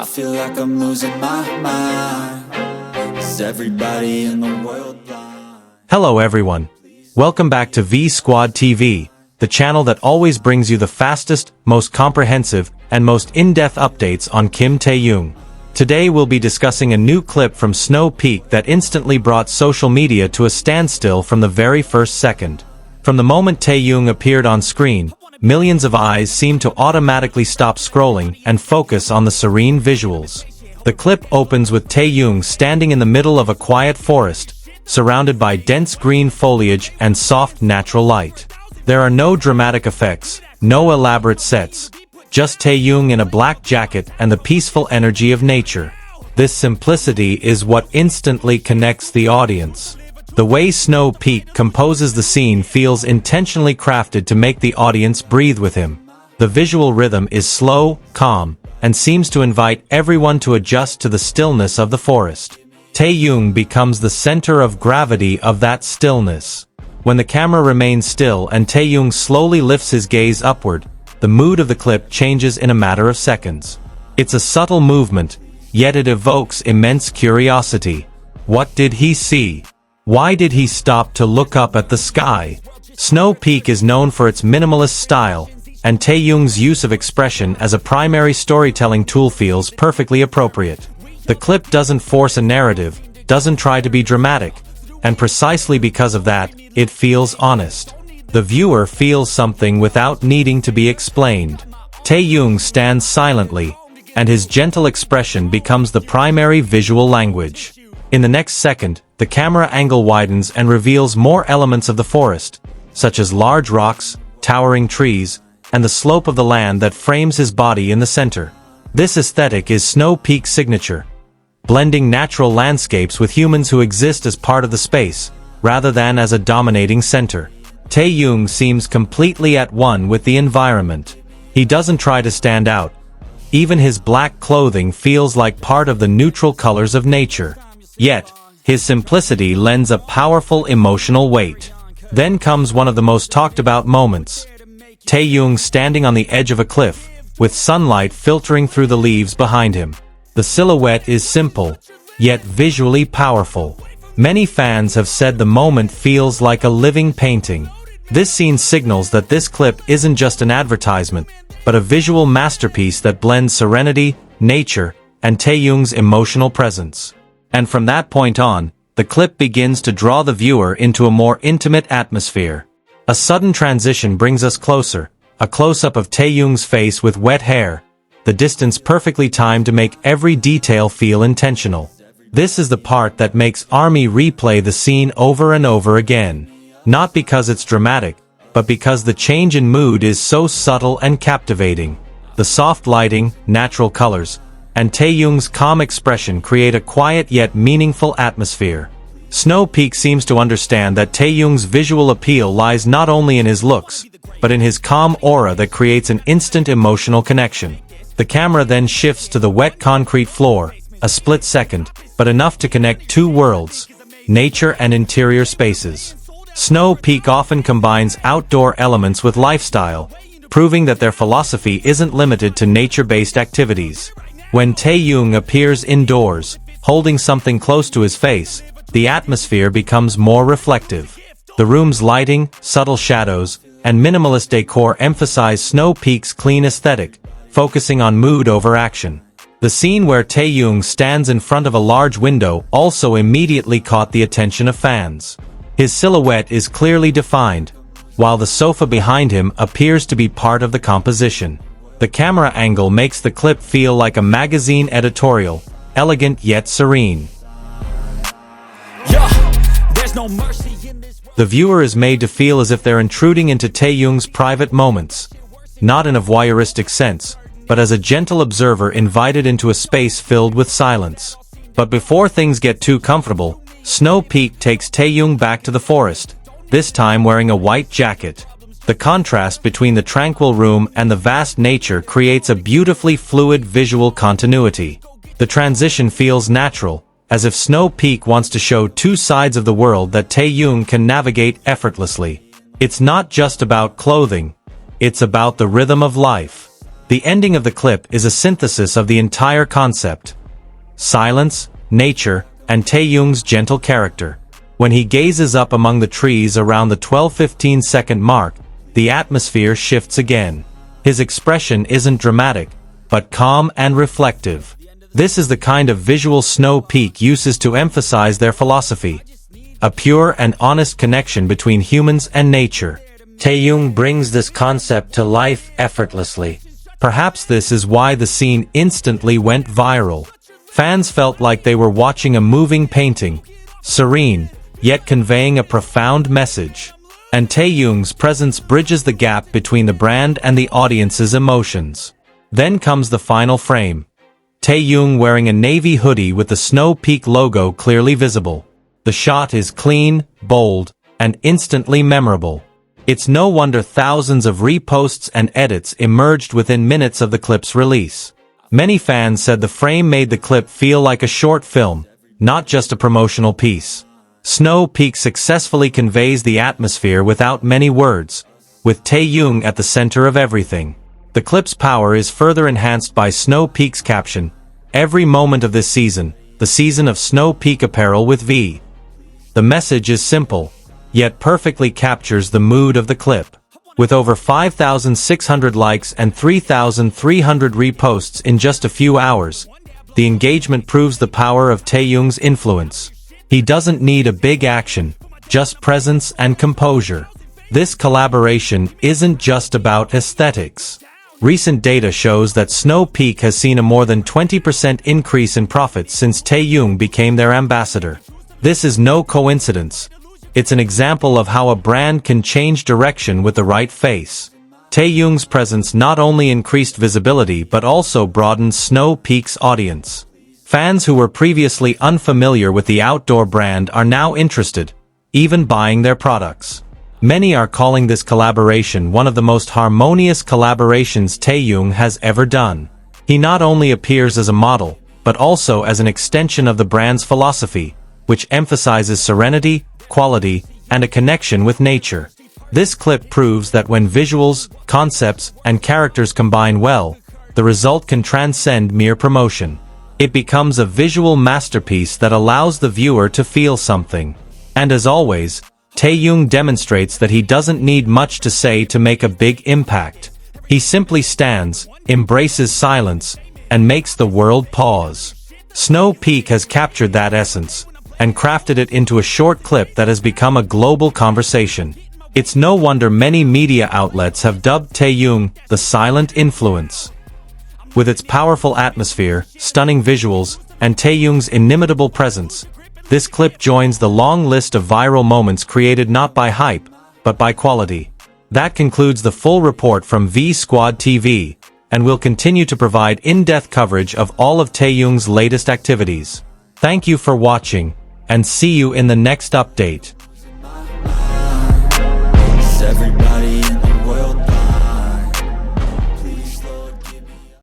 I feel like I'm losing my mind. Is everybody in the world blind? Hello everyone. Welcome back to V Squad TV, the channel that always brings you the fastest, most comprehensive, and most in-depth updates on Kim Taehyung. Today we'll be discussing a new clip from Snow Peak that instantly brought social media to a standstill from the very first second. From the moment Taehyung appeared on screen, millions of eyes seemed to automatically stop scrolling and focus on the serene visuals. The clip opens with Taehyung standing in the middle of a quiet forest, surrounded by dense green foliage and soft natural light. There are no dramatic effects, no elaborate sets, just Taehyung in a black jacket and the peaceful energy of nature. This simplicity is what instantly connects the audience. The way Snow Peak composes the scene feels intentionally crafted to make the audience breathe with him. The visual rhythm is slow, calm, and seems to invite everyone to adjust to the stillness of the forest. Taehyung becomes the center of gravity of that stillness. When the camera remains still and Taehyung slowly lifts his gaze upward, the mood of the clip changes in a matter of seconds. It's a subtle movement, yet it evokes immense curiosity. What did he see? Why did he stop to look up at the sky? Snow Peak is known for its minimalist style, and Taehyung's use of expression as a primary storytelling tool feels perfectly appropriate. The clip doesn't force a narrative, doesn't try to be dramatic, and precisely because of that, it feels honest. The viewer feels something without needing to be explained. Taehyung stands silently, and his gentle expression becomes the primary visual language. In the next second, the camera angle widens and reveals more elements of the forest, such as large rocks, towering trees, and the slope of the land that frames his body in the center. This aesthetic is Snow Peak's signature, blending natural landscapes with humans who exist as part of the space, rather than as a dominating center. Taehyung seems completely at one with the environment. He doesn't try to stand out. Even his black clothing feels like part of the neutral colors of nature. Yet, his simplicity lends a powerful emotional weight. Then comes one of the most talked about moments. Taehyung standing on the edge of a cliff, with sunlight filtering through the leaves behind him. The silhouette is simple, yet visually powerful. Many fans have said the moment feels like a living painting. This scene signals that this clip isn't just an advertisement, but a visual masterpiece that blends serenity, nature, and Taehyung's emotional presence. And from that point on, the clip begins to draw the viewer into a more intimate atmosphere. A sudden transition brings us closer, a close-up of Taehyung's face with wet hair, the distance perfectly timed to make every detail feel intentional. This is the part that makes ARMY replay the scene over and over again. Not because it's dramatic, but because the change in mood is so subtle and captivating. The soft lighting, natural colors, and Taehyung's calm expression create a quiet yet meaningful atmosphere. Snow Peak seems to understand that Taehyung's visual appeal lies not only in his looks, but in his calm aura that creates an instant emotional connection. The camera then shifts to the wet concrete floor, a split second, but enough to connect two worlds, nature and interior spaces. Snow Peak often combines outdoor elements with lifestyle, proving that their philosophy isn't limited to nature-based activities. When Taehyung appears indoors, holding something close to his face, the atmosphere becomes more reflective. The room's lighting, subtle shadows, and minimalist decor emphasize Snow Peak's clean aesthetic, focusing on mood over action. The scene where Taehyung stands in front of a large window also immediately caught the attention of fans. His silhouette is clearly defined, while the sofa behind him appears to be part of the composition. The camera angle makes the clip feel like a magazine editorial, elegant yet serene. The viewer is made to feel as if they're intruding into Taehyung's private moments, not in a voyeuristic sense, but as a gentle observer invited into a space filled with silence. But before things get too comfortable, Snow Peak takes Taehyung back to the forest, this time wearing a white jacket. The contrast between the tranquil room and the vast nature creates a beautifully fluid visual continuity. The transition feels natural, as if Snow Peak wants to show two sides of the world that Taehyung can navigate effortlessly. It's not just about clothing, it's about the rhythm of life. The ending of the clip is a synthesis of the entire concept. Silence, nature, and Taehyung's gentle character. When he gazes up among the trees around the 12-15 second mark, the atmosphere shifts again. His expression isn't dramatic, but calm and reflective. This is the kind of visual Snow Peak uses to emphasize their philosophy. A pure and honest connection between humans and nature. Taehyung brings this concept to life effortlessly. Perhaps this is why the scene instantly went viral. Fans felt like they were watching a moving painting, serene, yet conveying a profound message. And Taehyung's presence bridges the gap between the brand and the audience's emotions. Then comes the final frame. Taehyung wearing a navy hoodie with the Snow Peak logo clearly visible. The shot is clean, bold, and instantly memorable. It's no wonder thousands of reposts and edits emerged within minutes of the clip's release. Many fans said the frame made the clip feel like a short film, not just a promotional piece. Snow Peak successfully conveys the atmosphere without many words, with Taehyung at the center of everything. The clip's power is further enhanced by Snow Peak's caption, "Every moment of this season, the season of Snow Peak apparel with V." The message is simple, yet perfectly captures the mood of the clip. With over 5,600 likes and 3,300 reposts in just a few hours, the engagement proves the power of Taehyung's influence. He doesn't need a big action, just presence and composure. This collaboration isn't just about aesthetics. Recent data shows that Snow Peak has seen a more than 20% increase in profits since Taehyung became their ambassador. This is no coincidence. It's an example of how a brand can change direction with the right face. Taehyung's presence not only increased visibility but also broadened Snow Peak's audience. Fans who were previously unfamiliar with the outdoor brand are now interested, even buying their products. Many are calling this collaboration one of the most harmonious collaborations Taehyung has ever done. He not only appears as a model, but also as an extension of the brand's philosophy, which emphasizes serenity, quality, and a connection with nature. This clip proves that when visuals, concepts, and characters combine well, the result can transcend mere promotion. It becomes a visual masterpiece that allows the viewer to feel something. And as always, Taehyung demonstrates that he doesn't need much to say to make a big impact. He simply stands, embraces silence, and makes the world pause. Snow Peak has captured that essence, and crafted it into a short clip that has become a global conversation. It's no wonder many media outlets have dubbed Taehyung the silent influence. With its powerful atmosphere, stunning visuals, and Taehyung's inimitable presence, this clip joins the long list of viral moments created not by hype, but by quality. That concludes the full report from V Squad TV, and we'll continue to provide in-depth coverage of all of Taehyung's latest activities. Thank you for watching, and see you in the next update. Is everybody in